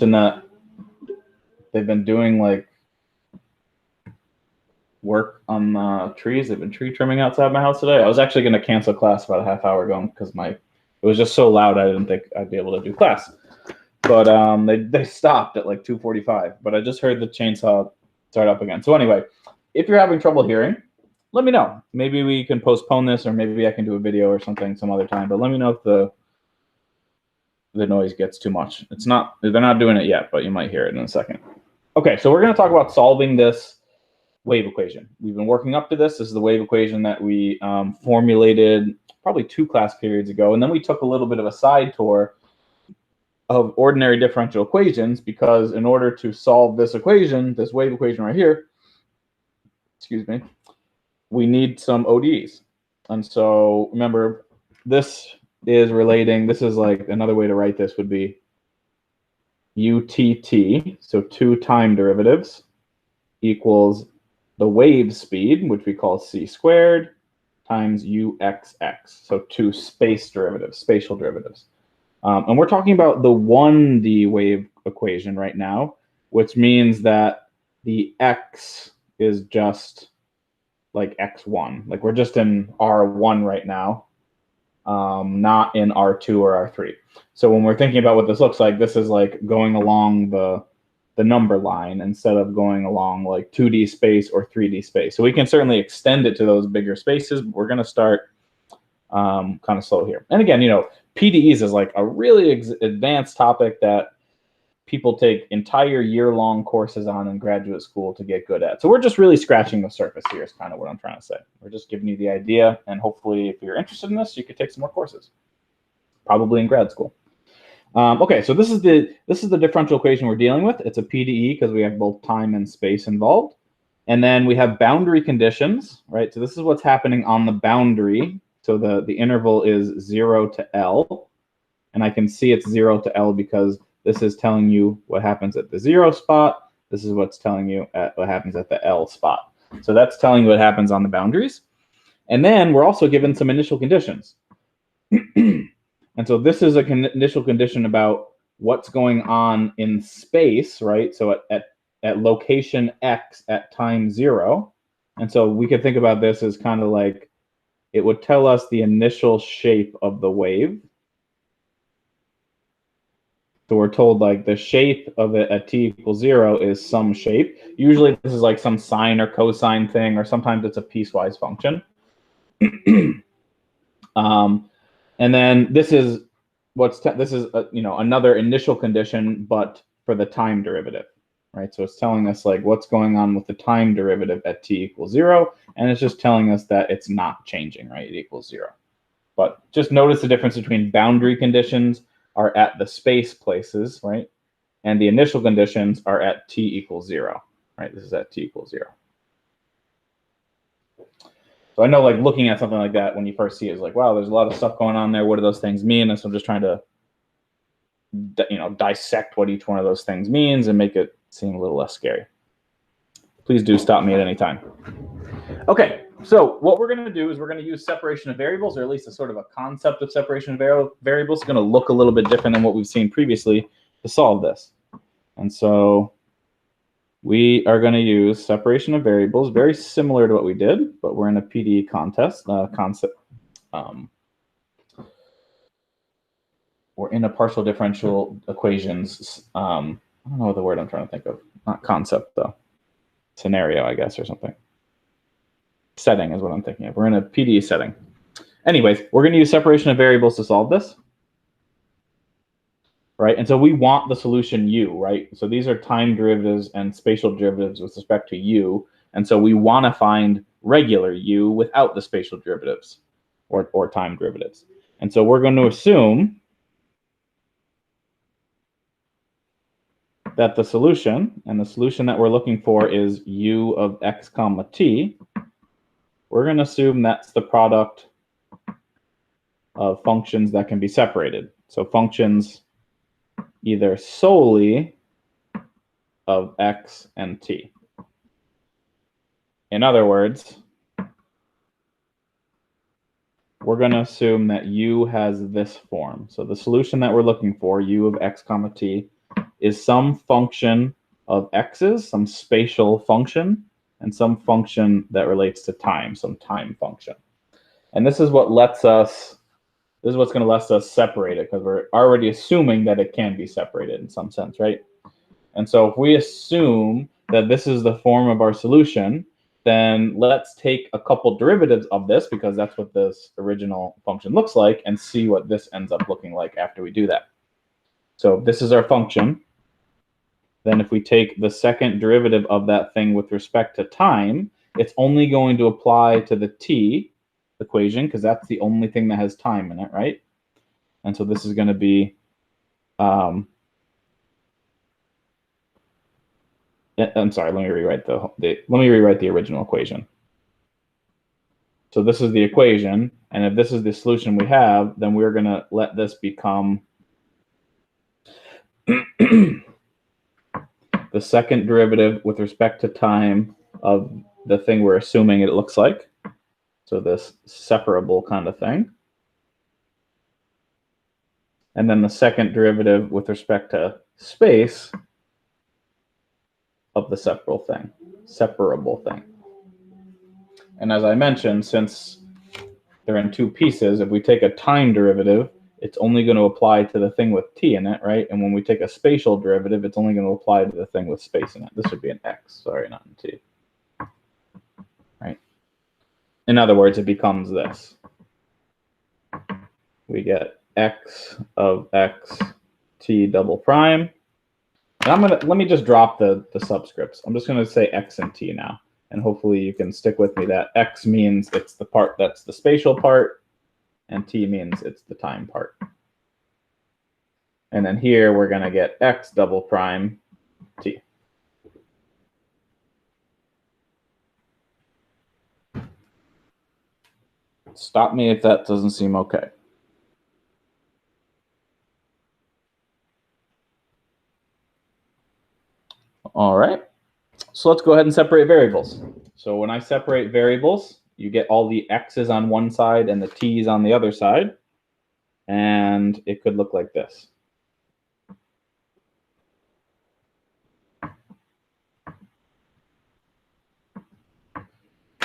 that they've been doing like work on the trees. They've been tree trimming outside my house today. I was actually going to cancel class about a half hour ago because it was just so loud I didn't think I'd be able to do class. But they stopped at like 2:45. But I just heard the chainsaw start up again. So anyway, if you're having trouble hearing, let me know. Maybe we can postpone this, or maybe I can do a video or something some other time. But let me know if the noise gets too much. They're not doing it yet, but you might hear it in a second. Okay, so we're going to talk about solving this wave equation. We've been working up to this. This is the wave equation that we formulated probably 2 class periods ago. And then we took a little bit of a side tour of ordinary differential equations, because in order to solve this equation, this wave equation right here, excuse me, we need some ODEs. And so remember, this is like another way to write this would be UTT, so 2 time derivatives, equals the wave speed, which we call c squared, times UXX, so 2 spatial derivatives. And we're talking about the 1D wave equation right now, which means that the x is just like x1. Like we're just in R1 right now, not in R2 or R3. So when we're thinking about what this looks like, this is like going along the number line instead of going along like 2D space or 3D space. So we can certainly extend it to those bigger spaces, but we're going to start kind of slow here. And again, PDEs is like a really advanced topic that people take entire year-long courses on in graduate school to get good at. So we're just really scratching the surface here is kind of what I'm trying to say. We're just giving you the idea, and hopefully if you're interested in this, you could take some more courses, probably in grad school. Okay, so this is the differential equation we're dealing with. It's a PDE because we have both time and space involved. And then we have boundary conditions, right? So this is what's happening on the boundary. So the interval is 0 to L. And I can see it's 0 to L because this is telling you what happens at the 0 spot. This is what's telling you what happens at the L spot. So that's telling you what happens on the boundaries. And then we're also given some initial conditions. And so this is an initial condition about what's going on in space, right? So at location X at time 0. And so we could think about this as kind of like it would tell us the initial shape of the wave. So we're told like the shape of it at t equals 0 is some shape. Usually this is like some sine or cosine thing, or sometimes it's a piecewise function. And then this is another initial condition, but for the time derivative, right? So it's telling us like what's going on with the time derivative at t equals 0, and it's just telling us that it's not changing, right? It equals 0. But just notice the difference between boundary conditions are at the space places, right? And the initial conditions are at t equals 0, right? This is at t equals 0. So I know like looking at something like that when you first see it is like, wow, there's a lot of stuff going on there. What do those things mean? And so I'm just trying to dissect what each one of those things means and make it seem a little less scary. Please do stop me at any time. Okay, so what we're going to do is we're going to use separation of variables, or at least a sort of a concept of separation of variables. It's going to look a little bit different than what we've seen previously to solve this. And so we are going to use separation of variables, very similar to what we did, but we're in a PDE concept. We're in a partial differential equations. I don't know what the word I'm trying to think of. Not concept, though. Scenario, I guess, or something. Setting is what I'm thinking of. We're in a PDE setting. Anyways, we're going to use separation of variables to solve this. Right, and so we want the solution u, right? So these are time derivatives and spatial derivatives with respect to u, and so we want to find regular u without the spatial derivatives or time derivatives. And so we're going to assume that the solution, and the solution that we're looking for is u of x comma t, we're going to assume that's the product of functions that can be separated. So functions either solely of x and t. In other words, we're going to assume that u has this form. So the solution that we're looking for, u of x comma t, is some function of x's, some spatial function, and some function that relates to time, some time function. And this is what lets us, this is what's going to let us separate it, because we're already assuming that it can be separated in some sense, right? And so if we assume that this is the form of our solution, then let's take a couple derivatives of this, because that's what this original function looks like, and see what this ends up looking like after we do that. So this is our function. Then if we take the second derivative of that thing with respect to time, it's only going to apply to the t equation, because that's the only thing that has time in it, right? And so this is going to be I'm sorry, let me rewrite the original equation. So this is the equation, and if this is the solution we have, then we're going to let this become the second derivative with respect to time of the thing we're assuming it looks like. So this separable kind of thing. And then the second derivative with respect to space of the separable thing. And as I mentioned, since they're in two pieces, if we take a time derivative, it's only going to apply to the thing with t in it, right? And when we take a spatial derivative, it's only going to apply to the thing with space in it. This would be an x, sorry, not in t. Right? In other words, it becomes this. We get x of x t double prime. And let me just drop the subscripts. I'm just going to say x and t now. And hopefully you can stick with me that x means it's the part that's the spatial part, and t means it's the time part. And then here we're going to get x double prime t. Stop me if that doesn't seem okay. All right. So let's go ahead and separate variables. So when I separate variables, you get all the x's on one side and the t's on the other side. And it could look like this.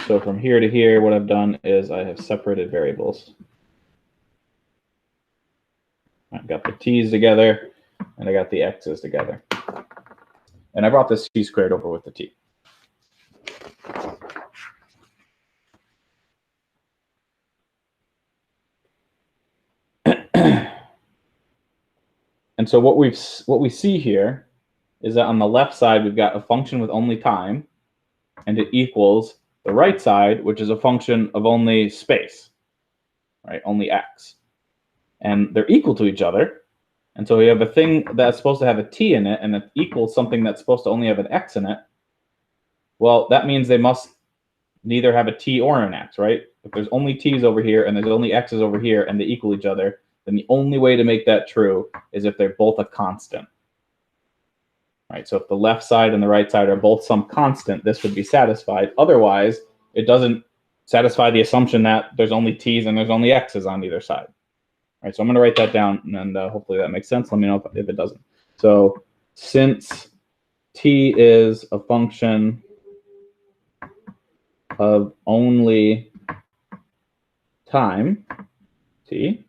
So from here to here, what I've done is I have separated variables. I've got the t's together, and I got the x's together. And I brought this t squared over with the t. And so what we see here is that on the left side, we've got a function with only time, and it equals the right side, which is a function of only space, right? Only x. And they're equal to each other. And so we have a thing that's supposed to have a t in it, and it equals something that's supposed to only have an x in it. Well, that means they must neither have a t or an x, right? If there's only t's over here and there's only x's over here and they equal each other, then the only way to make that true is if they're both a constant. Right? So if the left side and the right side are both some constant, this would be satisfied. Otherwise, it doesn't satisfy the assumption that there's only t's and there's only x's on either side. All right, so I'm going to write that down, and hopefully that makes sense. Let me know if it doesn't. So since t is a function of only time, t,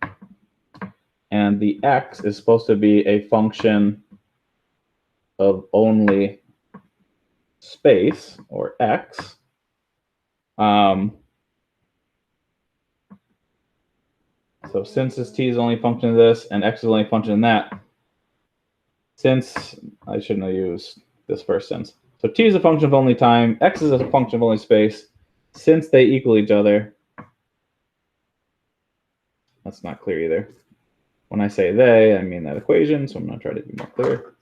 and the x is supposed to be a function of only space, or x, so since this t is only a function of this and x is only a function of that, since I shouldn't have used this first sense. So t is a function of only time, x is a function of only space. Since they equal each other, that's not clear either. When I say they, I mean that equation, so I'm going to try to be more clear.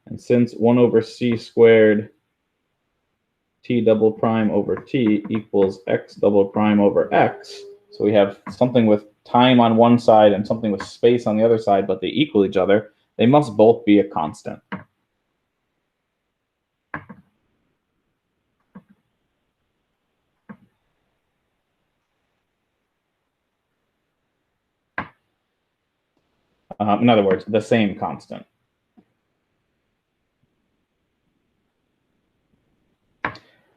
And since 1 over c squared t double prime over t equals x double prime over x, so we have something with time on one side and something with space on the other side, but they equal each other, they must both be a constant. In other words, the same constant.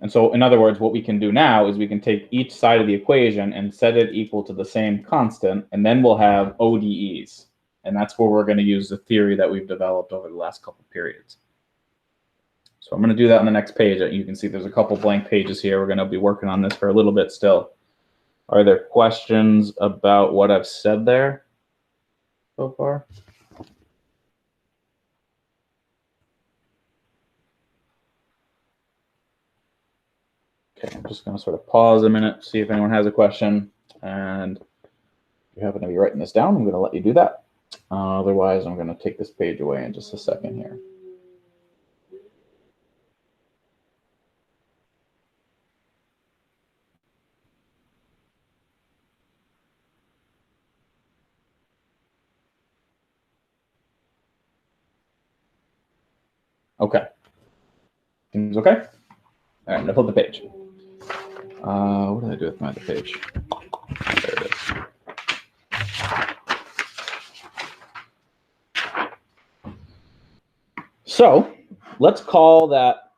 And so in other words, what we can do now is we can take each side of the equation and set it equal to the same constant, and then we'll have ODEs. And that's where we're going to use the theory that we've developed over the last couple of periods. So I'm going to do that on the next page. You can see there's a couple blank pages here. We're going to be working on this for a little bit still. Are there questions about what I've said there so far? Okay, I'm just going to sort of pause a minute, see if anyone has a question. And if you happen to be writing this down, I'm going to let you do that. Otherwise, I'm going to take this page away in just a second here. Okay. Seems okay? All right, I'm going to flip the page. What did I do with my other page? There it is. So let's call that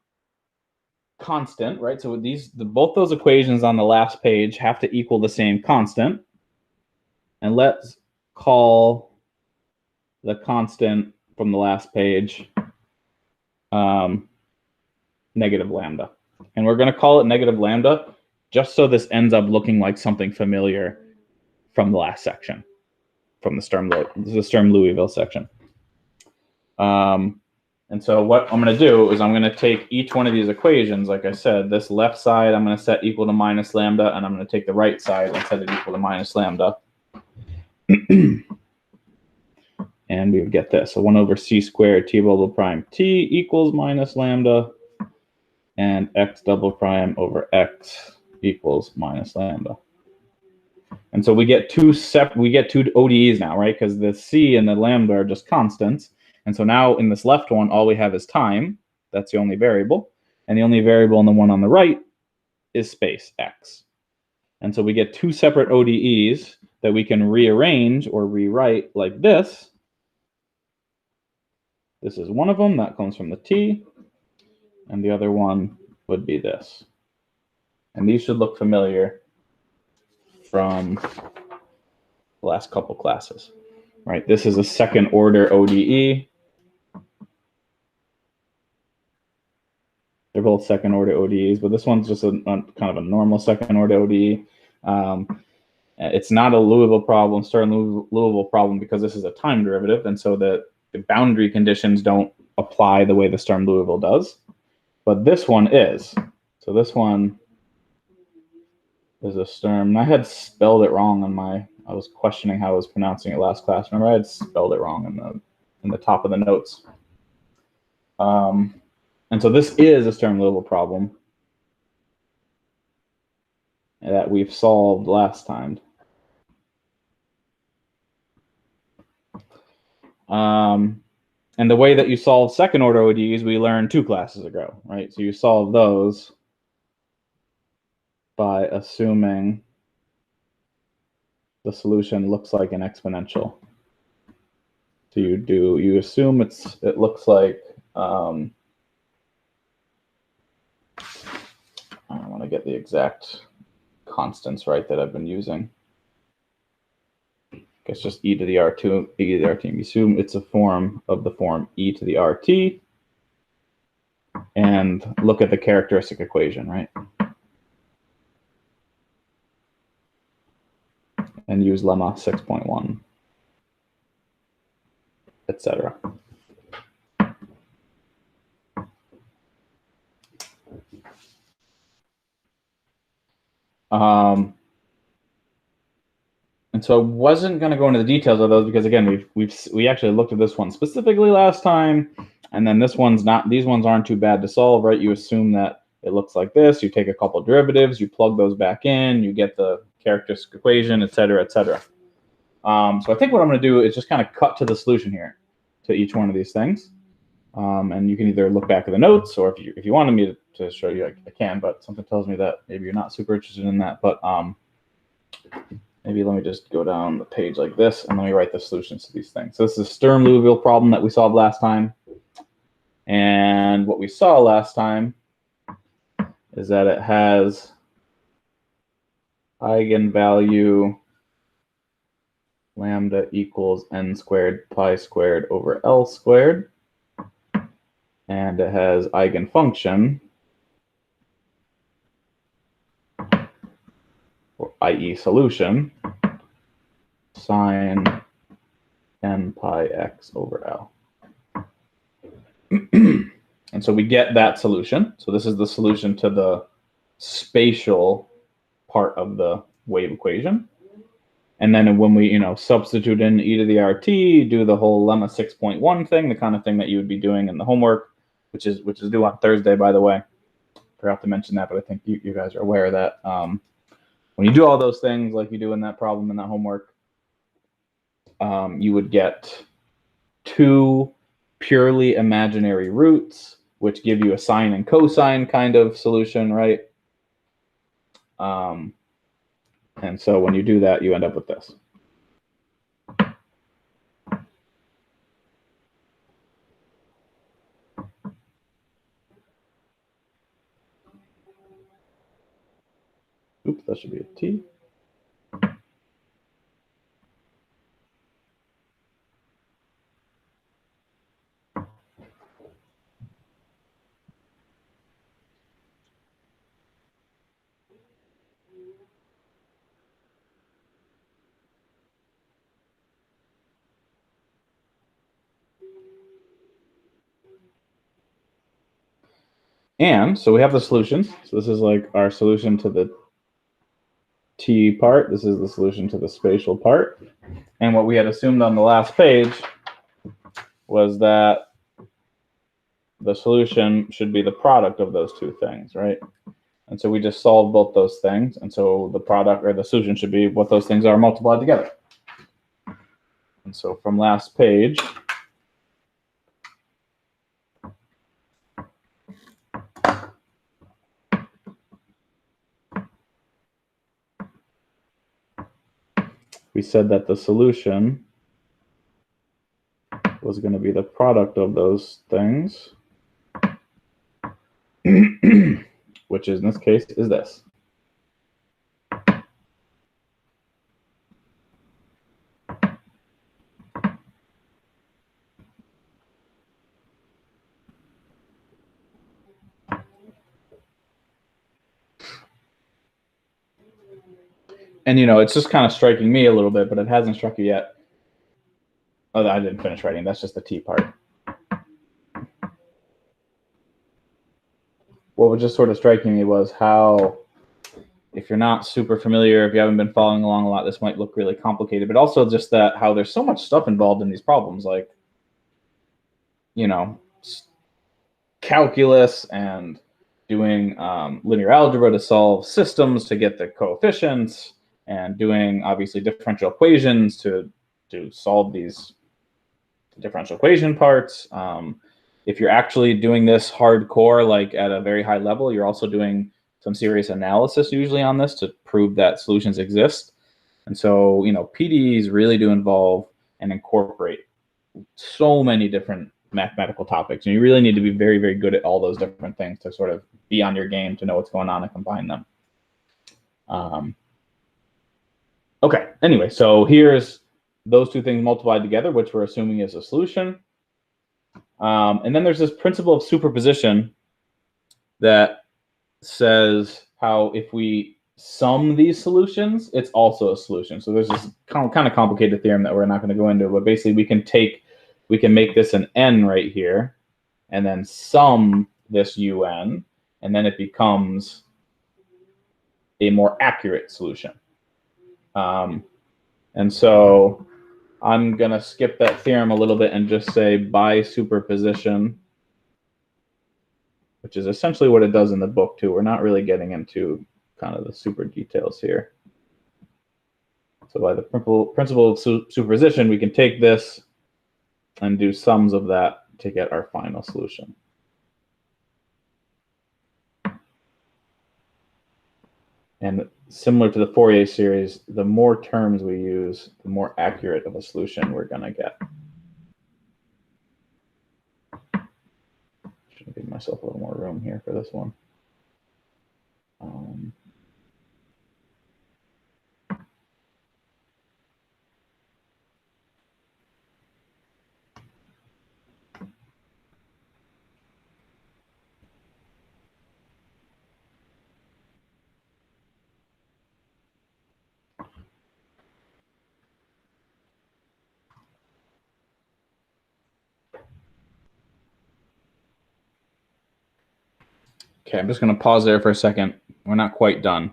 constant, right? So both those equations on the last page have to equal the same constant. And let's call the constant from the last page negative lambda. And we're going to call it negative lambda just so this ends up looking like something familiar from the last section, from the Sturm-Liouville section. And so what I'm going to do is I'm going to take each one of these equations, like I said, this left side I'm going to set equal to minus lambda, and I'm going to take the right side and set it equal to minus lambda. And we would get this. So 1 over c squared t double prime t equals minus lambda, and x double prime over x equals minus lambda. And so we get two ODEs now, right? Because the c and the lambda are just constants. And so now in this left one, all we have is time. That's the only variable. And the only variable in the one on the right is space, x. And so we get two separate ODEs that we can rearrange or rewrite like this. This is one of them. That comes from the t. And the other one would be this. And these should look familiar from the last couple classes, right? This is a second order ODE. They're both second order ODEs, but this one's just a kind of a normal second order ODE. It's not a Liouville problem, Sturm-Liouville problem, because this is a time derivative, and so the boundary conditions don't apply the way the Sturm-Liouville does. But this one is. So this one is a Sturm. I had spelled it wrong on I was questioning how I was pronouncing it last class. Remember, I had spelled it wrong in the top of the notes. And so this is a Sturm-Liouville problem that we've solved last time. And the way that you solve second order ODEs, we learned 2 classes ago, right? So you solve those by assuming the solution looks like an exponential. So you assume it looks like, I want to get the exact constants right that I've been using. I guess just e to the r2, e to the rt. We assume it's a form of the form e to the rt, and look at the characteristic equation, right? And use lemma 6.1, etc. And so I wasn't going to go into the details of those because, again, we actually looked at this one specifically last time, and then this one's not. These ones aren't too bad to solve, right? You assume that it looks like this. You take a couple derivatives, you plug those back in, you get the characteristic equation, et cetera, et cetera. So I think what I'm going to do is just kind of cut to the solution here to each one of these things. And you can either look back at the notes, or if you wanted me to show you, I can, but something tells me that maybe you're not super interested in that. But maybe let me just go down the page like this, and let me write the solutions to these things. So this is a Sturm-Liouville problem that we solved last time. And what we saw last time is that it has eigenvalue lambda equals n squared pi squared over L squared. And it has eigenfunction, or i.e. solution, sine n pi x over L. And so we get that solution. So this is the solution to the spatial part of the wave equation. And then when we, substitute in e to the RT, do the whole lemma 6.1 thing, the kind of thing that you would be doing in the homework, which is due on Thursday, by the way. Forgot to mention that, but I think you guys are aware of that. When you do all those things like you do in that problem in that homework, you would get two purely imaginary roots, which give you a sine and cosine kind of solution, right? And so when you do that, you end up with this. Oops, that should be a T. And so we have the solutions. So this is like our solution to the T part. This is the solution to the spatial part. And what we had assumed on the last page was that the solution should be the product of those two things, right? And so we just solved both those things. And so the product or the solution should be what those things are multiplied together. And so from last page, we said that the solution was going to be the product of those things, which is in this case is this. And it's just kind of striking me a little bit, but it hasn't struck you yet. Oh, I didn't finish writing. That's just the T part. What was just sort of striking me was how, if you're not super familiar, if you haven't been following along a lot, this might look really complicated, but also just that how there's so much stuff involved in these problems, like, calculus and doing linear algebra to solve systems to get the coefficients, and doing obviously differential equations to solve these differential equation parts. If you're actually doing this hardcore, like at a very high level, you're also doing some serious analysis usually on this to prove that solutions exist. And so, PDEs really do involve and incorporate so many different mathematical topics. And you really need to be very, very good at all those different things to sort of be on your game, to know what's going on and combine them. Okay, anyway, so here's those two things multiplied together, which we're assuming is a solution. And then there's this principle of superposition that says how if we sum these solutions, it's also a solution. So there's this kind of complicated theorem that we're not going to go into, but basically we can make this an n right here, and then sum this un, and then it becomes a more accurate solution. And so I'm going to skip that theorem a little bit and just say by superposition, which is essentially what it does in the book too. We're not really getting into kind of the super details here. So by the principle of superposition, we can take this and do sums of that to get our final solution. And similar to the Fourier series, the more terms we use, the more accurate of a solution we're going to get. Should give myself a little more room here for this one. Okay, I'm just going to pause there for a second. We're not quite done.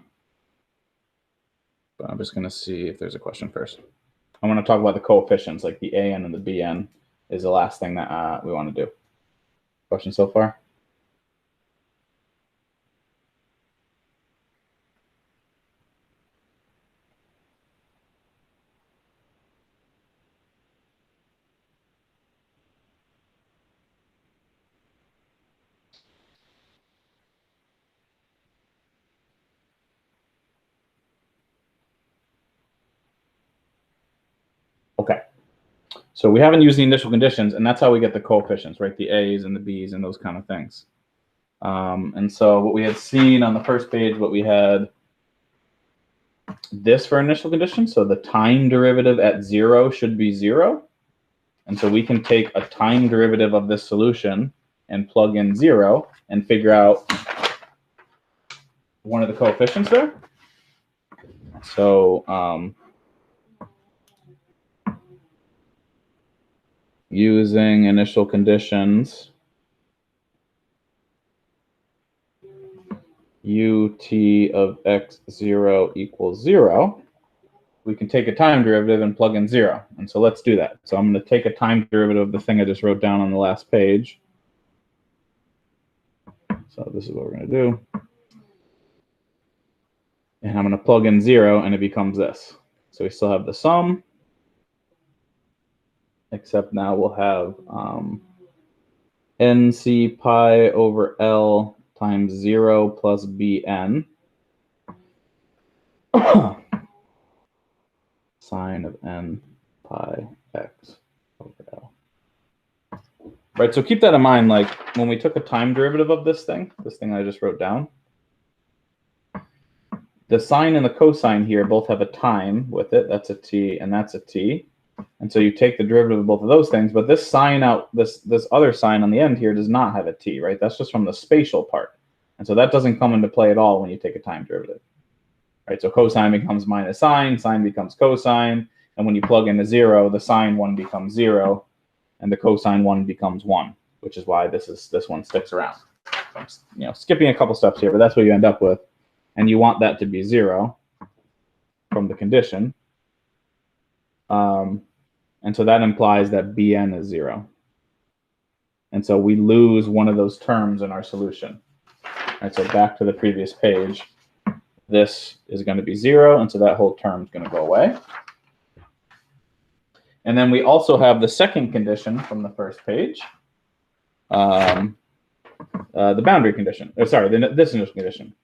But I'm just going to see if there's a question first. I want to talk about the coefficients, like the AN and the BN is the last thing that we want to do. Question so far? Okay. So we haven't used the initial conditions, and that's how we get the coefficients, right? The A's and the B's and those kind of things. And so what we had seen on the first page, what we had this for initial conditions. So the time derivative at 0 should be 0. And so we can take a time derivative of this solution and plug in 0 and figure out one of the coefficients there. So using initial conditions, ut of x0 equals 0, we can take a time derivative and plug in 0. And so let's do that. So I'm going to take a time derivative of the thing I just wrote down on the last page. So this is what we're going to do. And I'm going to plug in 0, and it becomes this. So we still have the sum, except now we'll have nc pi over L times 0 plus bn sine of n pi x over L. Right, so keep that in mind, like when we took a time derivative of this thing I just wrote down, the sine and the cosine here both have a time with it. That's a t, and that's a t. And so you take the derivative of both of those things, but this sign out, this other sign on the end here does not have a t, right? That's just from the spatial part. And so that doesn't come into play at all when you take a time derivative, right? So cosine becomes minus sine becomes cosine, and when you plug in a 0, the sine one becomes 0, and the cosine one becomes 1, which is why this one sticks around. So I'm, skipping a couple steps here, but that's what you end up with. And you want that to be 0 from the condition. And so that implies that bn is 0. And so we lose one of those terms in our solution. All right, so back to the previous page. This is going to be 0, and so that whole term is going to go away. And then we also have the second condition from the first page, the boundary condition. Sorry, this initial condition.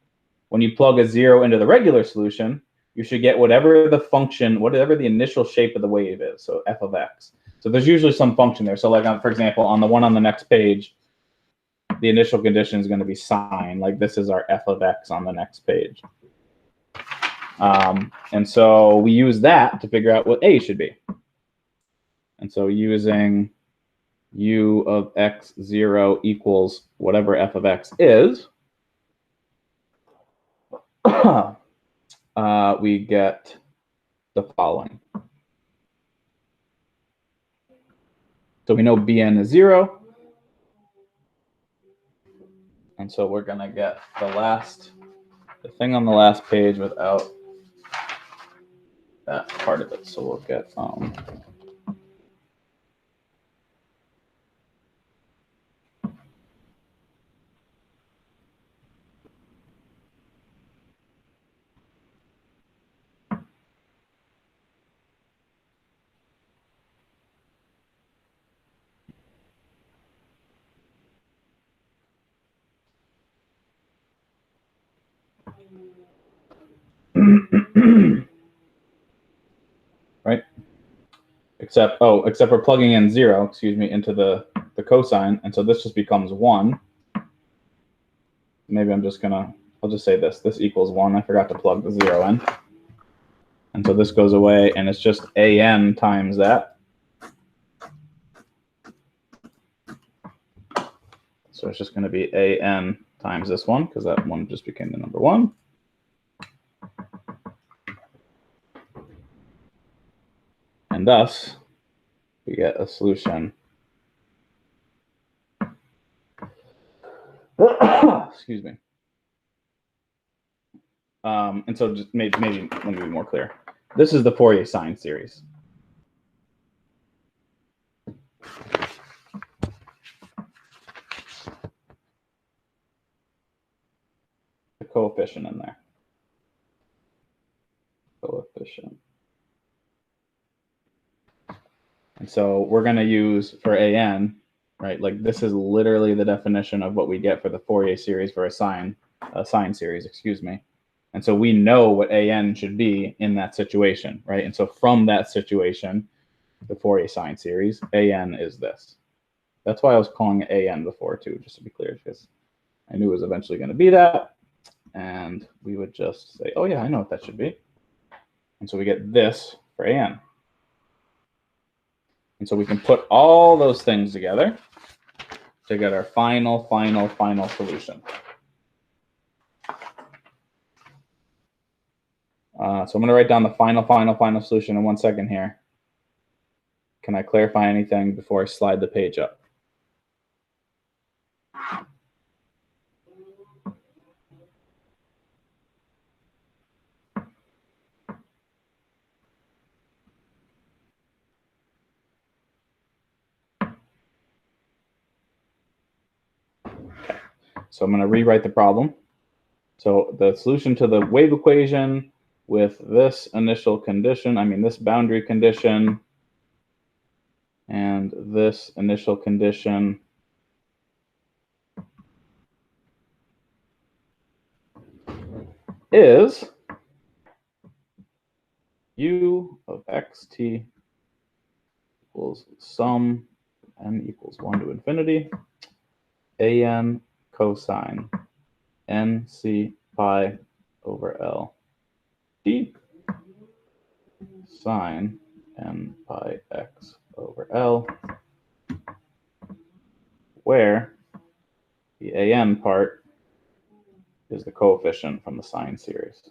When you plug a 0 into the regular solution, you should get whatever the function, whatever the initial shape of the wave is, so f of x. So there's usually some function there. So like, for example, on the one on the next page, the initial condition is going to be sine. Like this is our f of x on the next page. And so we use that to figure out what a should be. And so using u of x0 equals whatever f of x is, we get the following. So we know bn is 0. And so we're going to get the thing on the last page without that part of it. So we'll get right? Except we're plugging in 0, into the cosine, and so this just becomes 1. Maybe I'll just say this equals 1. I forgot to plug the 0 in. And so this goes away, and it's just an times that. So it's just going to be an times this one, because that one just became the number 1. And thus, we get a solution excuse me. And so just maybe let me be more clear. This is the Fourier sine series. The coefficient in there. Coefficient. And so we're going to use for an, right? Like this is literally the definition of what we get for the Fourier series for a sine series, excuse me. And so we know what an should be in that situation, right? And so from that situation, the Fourier sine series, an is this. That's why I was calling it an before too, just to be clear, because I knew it was eventually going to be that. And we would just say, oh yeah, I know what that should be. And so we get this for an. And so we can put all those things together to get our final solution. So I'm going to write down the final solution in 1 second here. Can I clarify anything before I slide the page up? Okay. So I'm going to rewrite the problem. So the solution to the wave equation with this initial condition, this boundary condition, and this initial condition is u of xt equals sum n equals 1 to infinity an cosine nc pi over L d sine n pi x over L, where the an part is the coefficient from the sine series.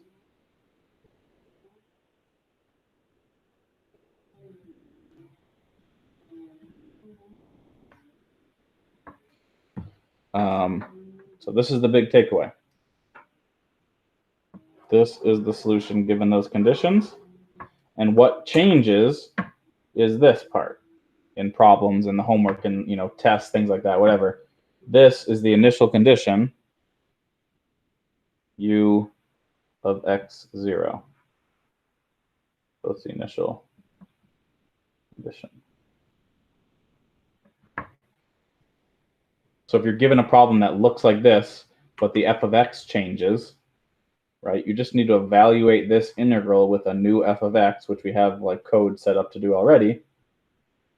So this is the big takeaway. This is the solution given those conditions. And what changes is this part in problems and the homework and tests, things like that, whatever. This is the initial condition, u of x0. That's the initial condition. So if you're given a problem that looks like this, but the f of x changes, right? You just need to evaluate this integral with a new f of x, which we have like code set up to do already,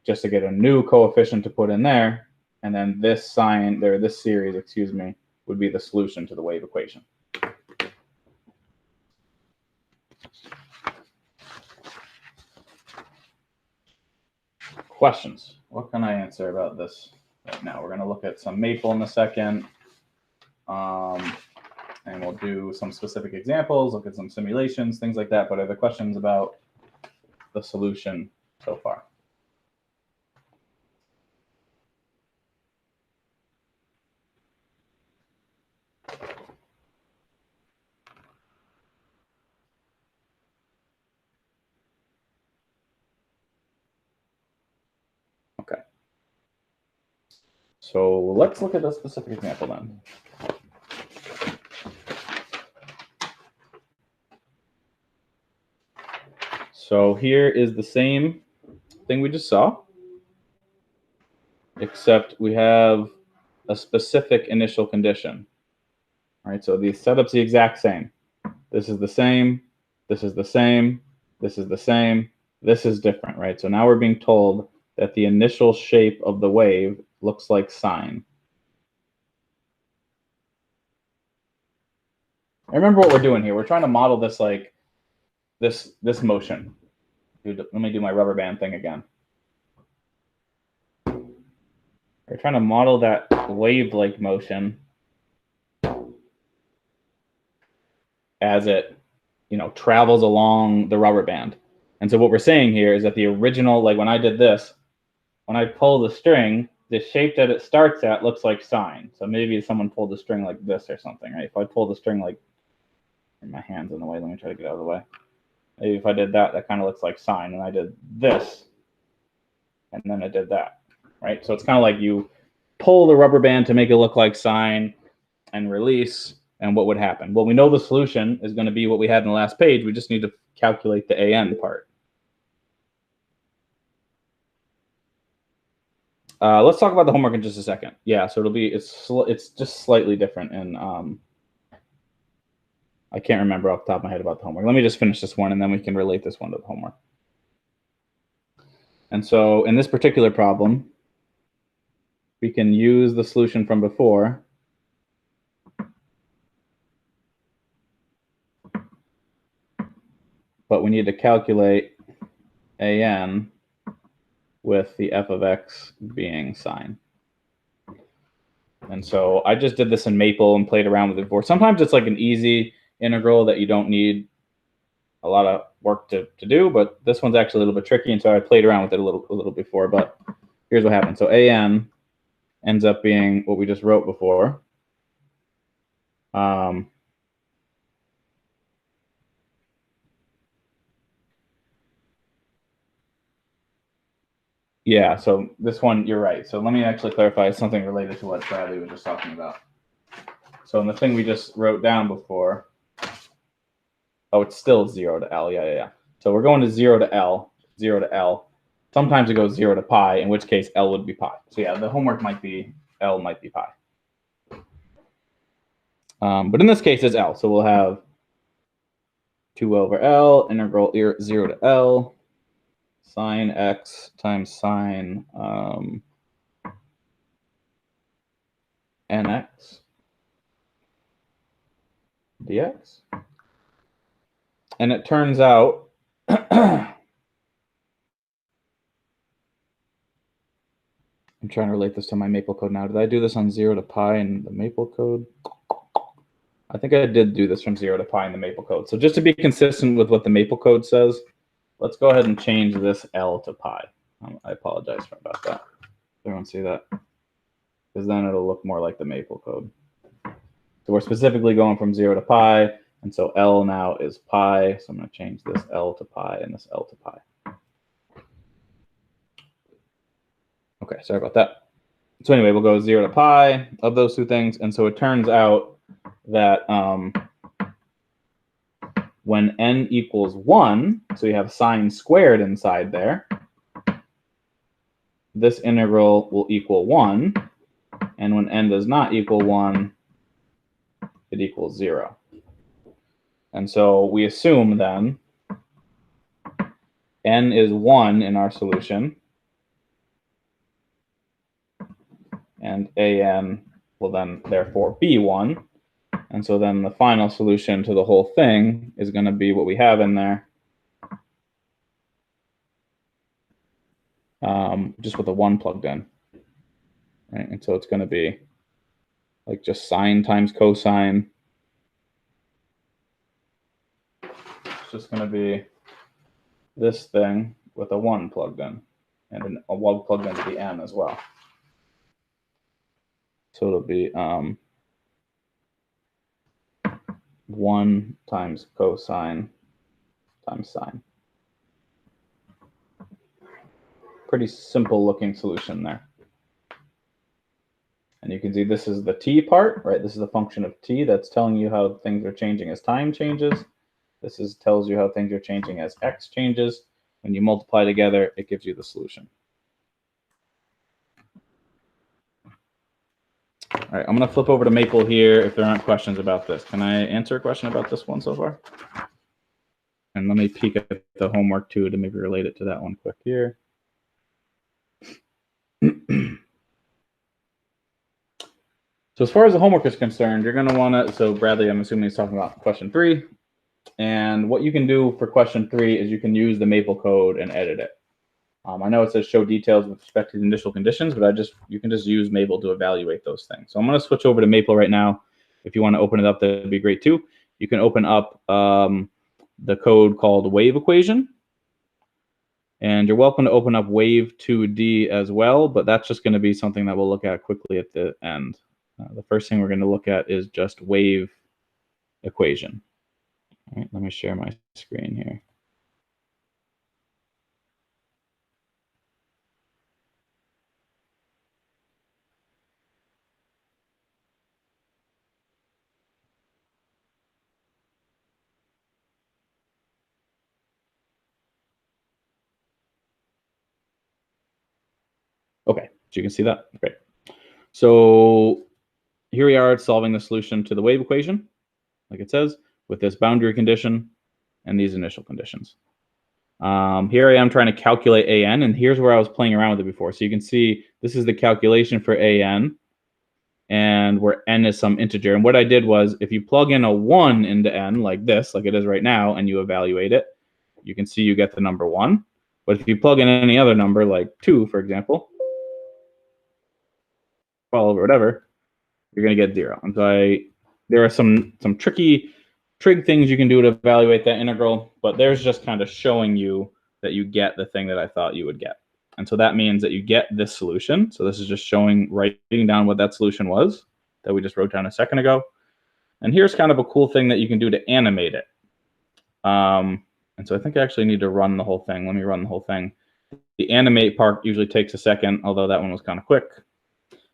just to get a new coefficient to put in there, and then this series, excuse me, would be the solution to the wave equation. Questions? What can I answer about this right now? We're going to look at some Maple in a second. And we'll do some specific examples, look at some simulations, things like that. But are there questions about the solution so far? Okay. So let's look at a specific example then. So here is the same thing we just saw, except we have a specific initial condition. All right, so the setup's the exact same. This is the same, this is the same, this is the same, this is different, right? So now we're being told that the initial shape of the wave looks like sine. I remember what we're doing here. We're trying to model this like this motion. Let me do my rubber band thing again. We're trying to model that wave-like motion as it, travels along the rubber band. And so what we're saying here is that the original, like when I did this, when I pull the string, the shape that it starts at looks like sine. So maybe someone pulled the string like this or something, right? If I pull the string like, my hand's in the way, let me try to get out of the way. Maybe if I did that, that kind of looks like sine, and I did this, and then I did that, right? So it's kind of like you pull the rubber band to make it look like sine and release, and what would happen? Well, we know the solution is going to be what we had in the last page. We just need to calculate the AN part. Let's talk about the homework in just a second. Yeah, so it's just slightly different in I can't remember off the top of my head about the homework. Let me just finish this one, and then we can relate this one to the homework. And so in this particular problem, we can use the solution from before. But we need to calculate AN with the f of x being sine. And so I just did this in Maple and played around with it before. Sometimes it's like an easy integral that you don't need a lot of work to do, but this one's actually a little bit tricky, and so I played around with it a little before. But here's what happened. So AN ends up being what we just wrote before. Yeah, so this one, you're right. So let me actually clarify something related to what Bradley was just talking about. So in the thing we just wrote down before, oh, it's still 0 to L. Yeah. So we're going to 0 to L, 0 to L. Sometimes it goes 0 to pi, in which case L would be pi. So yeah, the homework might be L might be pi. But in this case, it's L. So we'll have 2 over L, integral 0 to L, sine x times sine nx dx. And it turns out I'm trying to relate this to my Maple code now. Did I do this on 0 to pi in the Maple code? I think I did do this from 0 to pi in the Maple code. So just to be consistent with what the Maple code says, let's go ahead and change this L to pi. I apologize about that. Everyone see that? Because then it'll look more like the Maple code. So we're specifically going from 0 to pi, and so L now is pi. So I'm going to change this L to pi and this L to pi. Okay, sorry about that. So anyway, we'll go 0 to pi of those two things. And so it turns out that when n equals 1, so you have sine squared inside there, this integral will equal 1. And when n does not equal 1, it equals 0. And so we assume then n is 1 in our solution, and AN will then therefore be 1. And so then the final solution to the whole thing is going to be what we have in there, just with a 1 plugged in. Right? And so it's going to be like just sine times cosine. It's just going to be this thing with a 1 plugged in, and a 1 plugged into the n as well. So it'll be 1 times cosine times sine. Pretty simple looking solution there. And you can see this is the t part, right? This is a function of t that's telling you how things are changing as time changes. This tells you how things are changing as x changes. When you multiply together, it gives you the solution. All right, I'm going to flip over to Maple here if there aren't questions about this. Can I answer a question about this one so far? And let me peek at the homework too to maybe relate it to that one quick here. So as far as the homework is concerned, you're going to want to, so Bradley, I'm assuming he's talking about question 3. And what you can do for question 3 is you can use the Maple code and edit it. I know it says show details with respect to the initial conditions, but you can just use Maple to evaluate those things. So I'm going to switch over to Maple right now. If you want to open it up, that'd be great too. You can open up the code called wave equation. And you're welcome to open up Wave 2D as well, but that's just going to be something that we'll look at quickly at the end. The first thing we're going to look at is just wave equation. All right, let me share my screen here. Okay, so you can see that. Great. So here we are solving the solution to the wave equation, like it says, with this boundary condition and these initial conditions. Here I am trying to calculate AN, and here's where I was playing around with it before. So you can see this is the calculation for AN, and where N is some integer. And what I did was, if you plug in a 1 into N, like this, like it is right now, and you evaluate it, you can see you get the number 1. But if you plug in any other number, like 2, for example, 12 or whatever, you're going to get 0. And so there are some tricky trig things you can do to evaluate that integral, but there's just kind of showing you that you get the thing that I thought you would get. And so that means that you get this solution. So this is just showing, writing down what that solution was that we just wrote down a second ago. And here's kind of a cool thing that you can do to animate it. And so I think I actually need to run the whole thing. Let me run the whole thing. The animate part usually takes a second, although that one was kind of quick.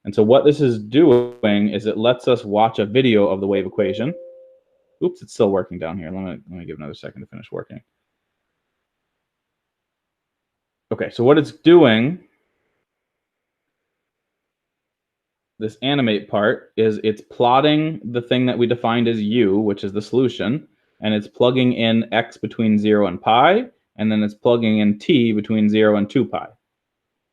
And so what this is doing is it lets us watch a video of the wave equation. Oops, it's still working down here. Let me give another second to finish working. Okay, so what it's doing, this animate part, is it's plotting the thing that we defined as u, which is the solution, and it's plugging in x between 0 and pi, and then it's plugging in t between 0 and 2 pi.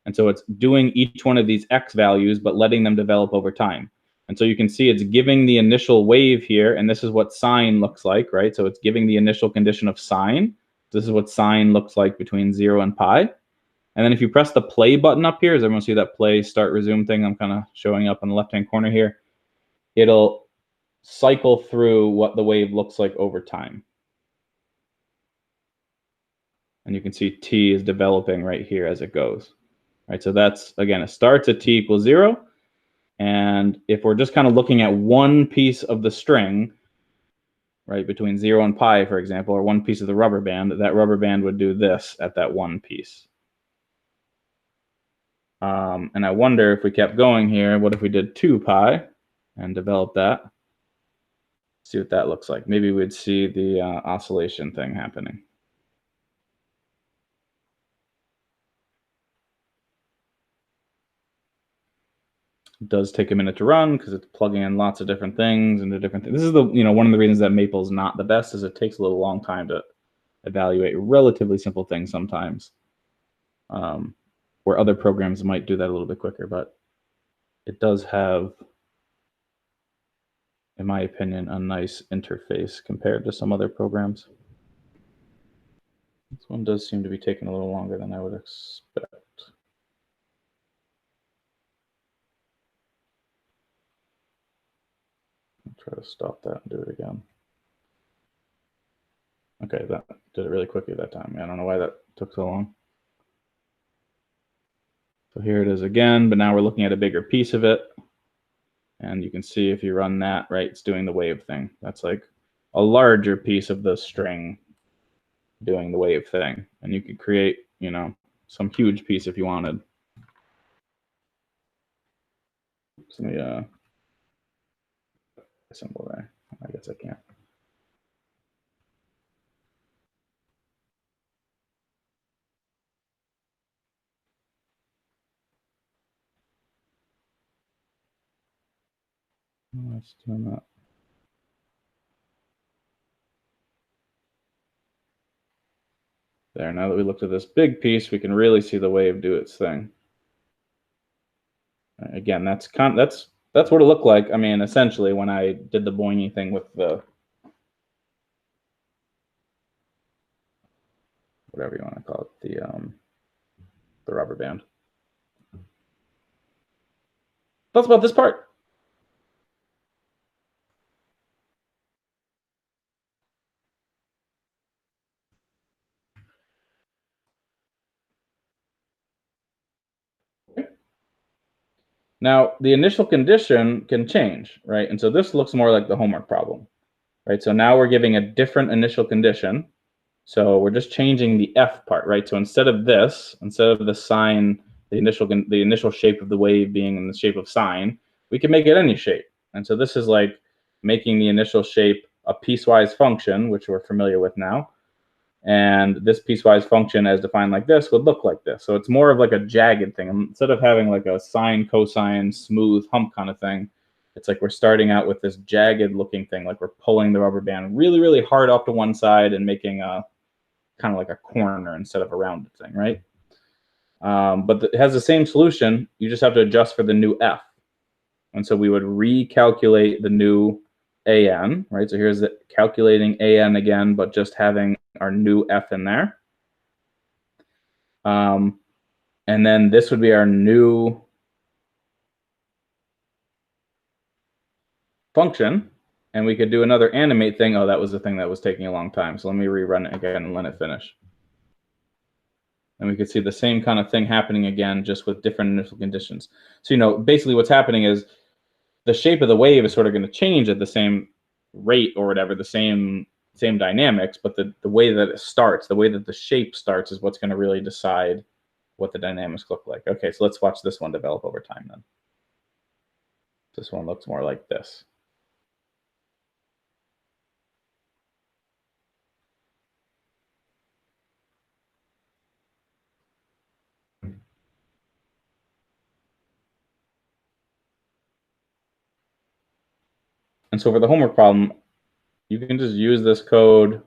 And so it's doing each one of these x values, but letting them develop over time. And so you can see it's giving the initial wave here, and this is what sine looks like, right? So it's giving the initial condition of sine. This is what sine looks like between 0 and pi. And then if you press the play button up here, does everyone see that play, start, resume thing? I'm kind of showing up in the left-hand corner here. It'll cycle through what the wave looks like over time. And you can see t is developing right here as it goes. Right, so that's, again, it starts at t equals 0. And if we're just kind of looking at one piece of the string, right, between 0 and pi, for example, or one piece of the rubber band, that rubber band would do this at that one piece. And I wonder if we kept going here, what if we did 2 pi and developed that? See what that looks like. Maybe we'd see the oscillation thing happening. It does take a minute to run because it's plugging in lots of different things into different things. This is the, one of the reasons that Maple's not the best, is it takes a little long time to evaluate relatively simple things sometimes, where other programs might do that a little bit quicker. But it does have, in my opinion, a nice interface compared to some other programs. This one does seem to be taking a little longer than I would expect. I'll try to stop that and do it again. Okay, that did it really quickly that time. I don't know why that took so long. So here it is again, but now we're looking at a bigger piece of it. And you can see if you run that, right, it's doing the wave thing. That's like a larger piece of the string doing the wave thing. And you could create, some huge piece if you wanted. So let me symbol there. I guess I can't. Let's do that. There, now that we looked at this big piece, we can really see the wave do its thing. Again, that's what it looked like. I mean, essentially, when I did the boingy thing with the, whatever you want to call it, the rubber band. That's about this part. Now, the initial condition can change, right? And so this looks more like the homework problem, right? So now we're giving a different initial condition. So we're just changing the f part, right? So instead of this, instead of the sine, the initial shape of the wave being in the shape of sine, we can make it any shape. And so this is like making the initial shape a piecewise function, which we're familiar with now. And this piecewise function as defined like this would look like this. So it's more of like a jagged thing. Instead of having like a sine, cosine, smooth hump kind of thing, it's like we're starting out with this jagged looking thing, like we're pulling the rubber band really, really hard up to one side and making a kind of like a corner instead of a rounded thing, right? But it has the same solution. You just have to adjust for the new f. And so we would recalculate the new an, right? So here's the calculating an again, but just having our new f in there. And then this would be our new function. And we could do another animate thing. Oh, that was the thing that was taking a long time. So let me rerun it again and let it finish. And we could see the same kind of thing happening again, just with different initial conditions. So, basically what's happening is the shape of the wave is sort of going to change at the same rate or whatever, the same dynamics, but the way that it starts, the way that the shape starts is what's going to really decide what the dynamics look like. Okay, so let's watch this one develop over time then. This one looks more like this. And so for the homework problem, you can just use this code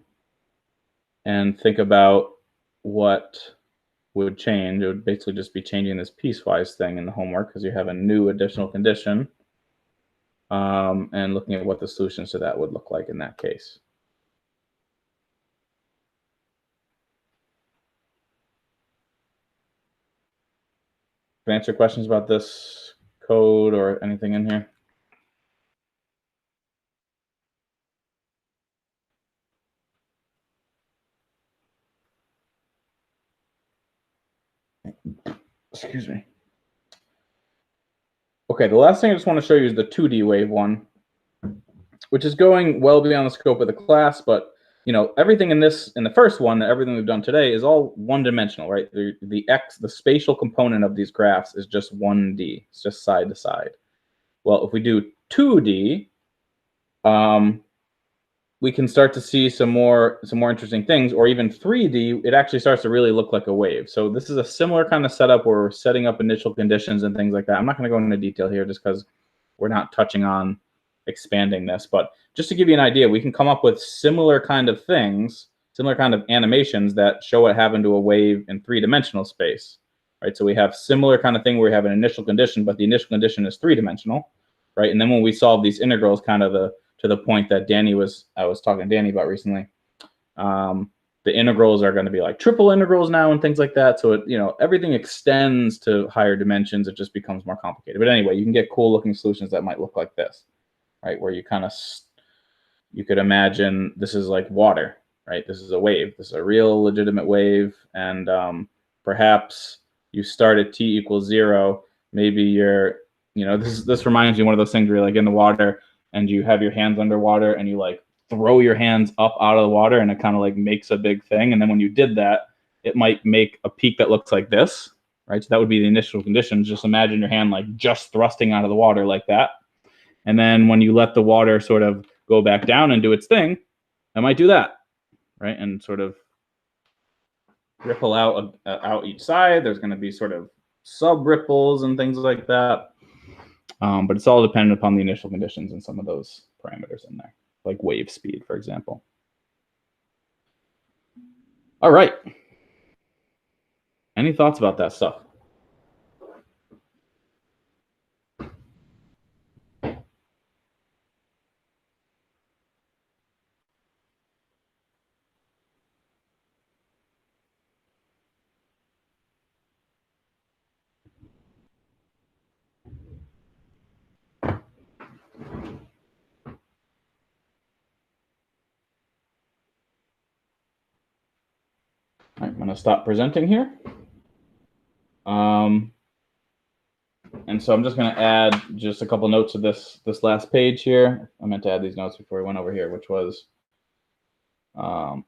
and think about what would change. It would basically just be changing this piecewise thing in the homework because you have a new additional condition, and looking at what the solutions to that would look like in that case. Can I answer questions about this code or anything in here? Excuse me. Okay, the last thing I just want to show you is the 2D wave one, which is going well beyond the scope of the class, but everything in the first one, everything we've done today is all one-dimensional, right? The spatial component of these graphs is just 1D. It's just side to side. Well, if we do 2D, we can start to see some more interesting things, or even 3D, it actually starts to really look like a wave. So this is a similar kind of setup where we're setting up initial conditions and things like that. I'm not going to go into detail here just because we're not touching on expanding this, but just to give you an idea, we can come up with similar kind of things, similar kind of animations that show what happened to a wave in three-dimensional space, right? So we have similar kind of thing where we have an initial condition, but the initial condition is three-dimensional, right? And then when we solve these integrals, kind of to the point that I was talking to Danny about recently, the integrals are going to be like triple integrals now and things like that. So everything extends to higher dimensions. It just becomes more complicated. But anyway, you can get cool looking solutions that might look like this, right? Where you could imagine this is like water, right? This is a wave. This is a real legitimate wave. And perhaps you start at t equals 0. Maybe this reminds me of one of those things where you're like in the water and you have your hands underwater and you like throw your hands up out of the water and it kind of like makes a big thing. And then when you did that, it might make a peak that looks like this, right? So that would be the initial conditions. Just imagine your hand like just thrusting out of the water like that. And then when you let the water sort of go back down and do its thing, it might do that, right? And sort of ripple out each side. There's going to be sort of sub ripples and things like that. But it's all dependent upon the initial conditions and some of those parameters in there, like wave speed, for example. All right. Any thoughts about that stuff? All right, I'm going to stop presenting here. And so I'm just going to add just a couple notes to this last page here. I meant to add these notes before we went over here, which was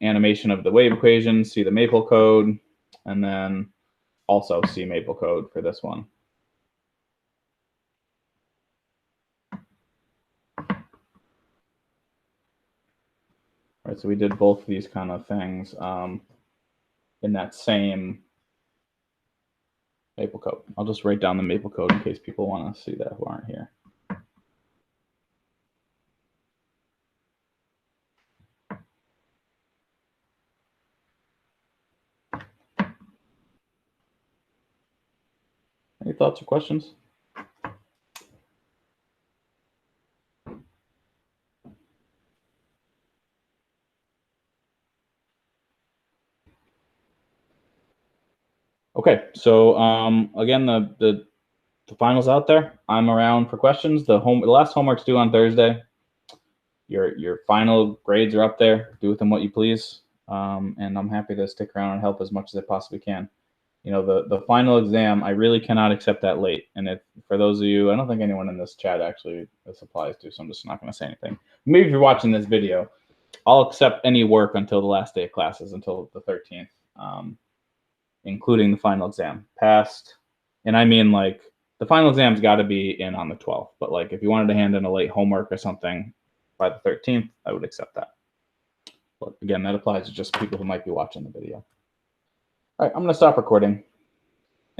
animation of the wave equation, see the maple code, and then also see maple code for this one. All right, so we did both of these kind of things in that same maple code. I'll just write down the maple code in case people want to see that who aren't here. Any thoughts or questions? Okay, so again, the final's out there. I'm around for questions. The last homework's due on Thursday. Your final grades are up there. Do with them what you please, and I'm happy to stick around and help as much as I possibly can. You know, the final exam, I really cannot accept that late. And if for those of you, I don't think anyone in this chat actually this applies to, so I'm just not going to say anything. Maybe if you're watching this video, I'll accept any work until the last day of classes, until the 13th. Including the final exam. Passed, and I mean like the final exam's got to be in on the 12th, but like if you wanted to hand in a late homework or something by the 13th, I would accept that. But again, that applies to just people who might be watching the video. All right, I'm going to stop recording.